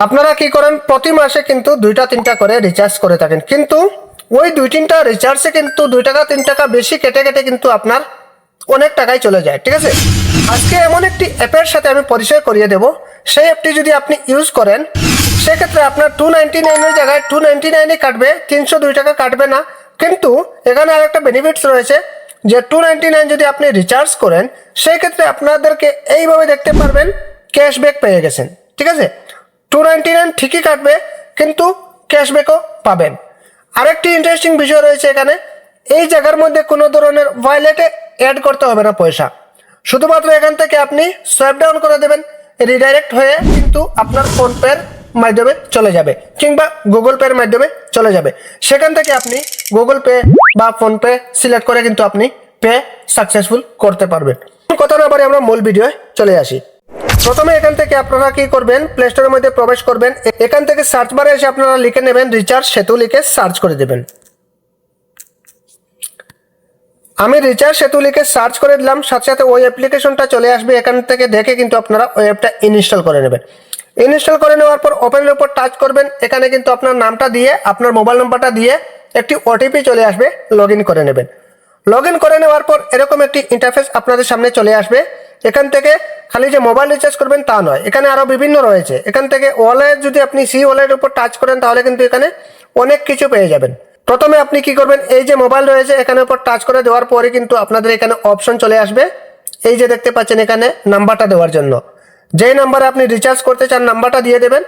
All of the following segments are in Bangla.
আপনারা কি করেন প্রতি মাসে কিন্তু 2টা 3টা করে রিচার্জ করে থাকেন, কিন্তু ওই 2-3টা রিচার্জে কিন্তু 2 টাকা 3 টাকা বেশি কেটে কেটে কিন্তু আপনার অনেক টাকাই চলে যায়। ঠিক আছে, আজকে এমন একটি অ্যাপের সাথে আমি পরিচয় করিয়ে দেব। সেই অ্যাপটি যদি আপনি ইউজ করেন সেক্ষেত্রে আপনার 299 এর জায়গায় 299 কাটবে, 302 টাকা কাটবে না। কিন্তু এখানে আরেকটা বেনিফিটস রয়েছে যে 299 যদি আপনি রিচার্জ করেন সেই ক্ষেত্রে আপনাদেরকে এইভাবে দেখতে পারবেন ক্যাশব্যাক পেয়ে গেছেন। ঠিক আছে, 299 ঠিকই কাটবে কিন্তু ক্যাশব্যাকও পাবেন। আরেকটি ইন্টারেস্টিং বিষয় রয়েছে এখানে, এই জায়গার মধ্যে কোনো ধরনের ওয়ালেটে অ্যাড করতে হবে না পয়সা, শুধুমাত্র এখান থেকে আপনি সোয়াইপ ডাউন করে দেবেন, রিডাইরেক্ট হয়ে কিন্তু আপনার ফোনপের মাধ্যমে চলে যাবে কিংবা গুগল পের মাধ্যমে চলে যাবে। সেখান থেকে আপনি গুগল পে বা ফোনপে সিলেক্ট করে কিন্তু আপনি পে সাকসেসফুল করতে পারবেন। কথা না বলে আমরা মূল ভিডিওয়ে চলে আসি। প্রথমে এখান থেকে আপনারা কি করবেন, প্লে স্টোরের মধ্যে প্রবেশ করবেন। এখান থেকে সার্চ বারে এসে আপনারা লিখে নেবেন রিচার্জ সেতু, লিখে সার্চ করে দেবেন। আমি রিচার্জ সেতু লিখে সার্চ করে দিলাম, সাথে সাথে ওই অ্যাপ্লিকেশনটা চলে আসবে। এখান থেকে দেখে কিন্তু আপনারা ওই অ্যাপটা ইনস্টল করে নেবেন। ইনস্টল করে নেওয়ার পর ওপেনের উপর টাচ করবেন। এখানে কিন্তু আপনার নামটা দিয়ে আপনার মোবাইল নাম্বারটা দিয়ে একটি ওটিপি চলে আসবে, লগ ইন করে নেবেন। লগ ইন করে নেওয়ার পর এরকম একটি ইন্টারফেস আপনাদের সামনে চলে আসবে। এখান থেকে খালি যে মোবাইল রিচার্জ করবেন তা নয়, এখানে আরও বিভিন্ন রয়েছে। এখান থেকে ওয়ালেট যদি আপনি সি ওয়ালেটের উপর টাচ করেন তাহলে কিন্তু এখানে অনেক কিছু পেয়ে যাবেন। প্রথমে আপনি কি করবেন, এই যে মোবাইল রয়েছে এখানে উপর টাচ করে দেওয়ার পরে কিন্তু আপনাদের এখানে অপশন চলে আসবে। এই যে দেখতে পাচ্ছেন এখানে নাম্বারটা দেওয়ার জন্য, যেই নাম্বারে আপনি রিচার্জ করতে চান নাম্বারটা দিয়ে দেবেন।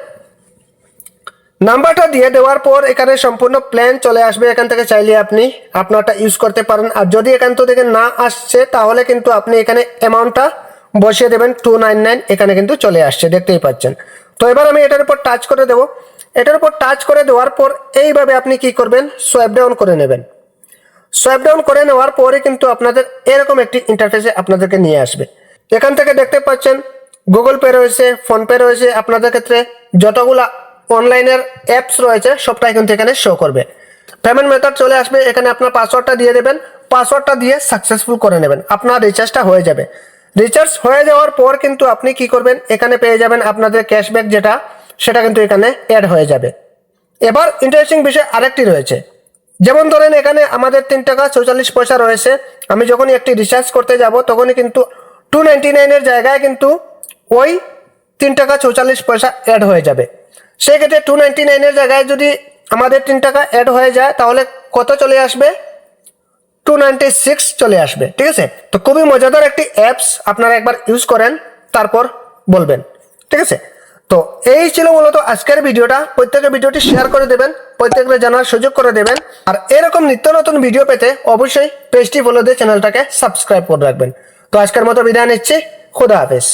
নাম্বারটা দিয়ে দেওয়ার পর এখানে সম্পূর্ণ প্ল্যান চলে আসবে। এখান থেকে চাইলে আপনি আপনারটা ইউজ করতে পারেন, আর যদি এখান থেকে না আসছে তাহলে কিন্তু আপনি এখানে অ্যামাউন্টটা বসিয়ে দেবেন 299, এখানে কিন্তু চলে আসছে দেখতেই পাচ্ছেন। তো এবার আমি এটার উপর টাচ করে দেবো। এটার উপর টাচ করে দেওয়ার পর এইভাবে আপনি কি করবেন, সোয়াইপ ডাউন করে নেবেন। সোয়াইপ ডাউন করে নেওয়ার পরে কিন্তু আপনাদের এরকম একটি ইন্টারফেসে আপনাদেরকে নিয়ে আসবে। এখান থেকে দেখতে পাচ্ছেন গুগল পে রয়েছে, ফোনপে রয়েছে, আপনাদের ক্ষেত্রে যতগুলা অনলাইনের অ্যাপস রয়েছে সবটাই কিন্তু এখানে শো করবে। পেমেন্ট মেথড চলে আসবে, এখানে আপনার পাসওয়ার্ডটা দিয়ে দেবেন। পাসওয়ার্ডটা দিয়ে সাকসেসফুল করে নেবেন, আপনার রিচার্জটা হয়ে যাবে। রিচার্জ হয়ে যাওয়ার পর কিন্তু আপনি কি করবেন, এখানে পেয়ে যাবেন আপনাদের ক্যাশব্যাক যেটা, সেটা কিন্তু এখানে অ্যাড হয়ে যাবে। এবার ইন্টারেস্টিং বিষয় আরেকটি রয়েছে, যেমন ধরেন এখানে আমাদের 3 টাকা 44 পয়সা রয়েছে। আমি যখনই একটি রিচার্জ করতে যাব তখনই কিন্তু 299 এর জায়গায় কিন্তু ওই 3 টাকা 44 পয়সা অ্যাড হয়ে যাবে। সেক্ষেত্রে 299 এর জায়গায় যদি আমাদের 3 টাকা অ্যাড হয়ে যায় তাহলে কত চলে আসবে, 296 চলে আসবে। ঠিক আছে, তো খুবই মজাদার একটি অ্যাপস, আপনারা একবার ইউজ করেন তারপর বলবেন। ঠিক আছে, তো এই ছিল মূলত আজকের ভিডিওটা। প্রত্যেকে ভিডিওটি শেয়ার করে দেবেন, প্রত্যেককে জানার সুযোগ করে দেবেন। আর এরকম নিত্য নতুন ভিডিও পেতে অবশ্যই পেজটি ফলো দিয়ে চ্যানেলটাকে সাবস্ক্রাইব করে রাখবেন। তো আজকের মতো বিদায় নিচ্ছি, খুদা হাফেজ।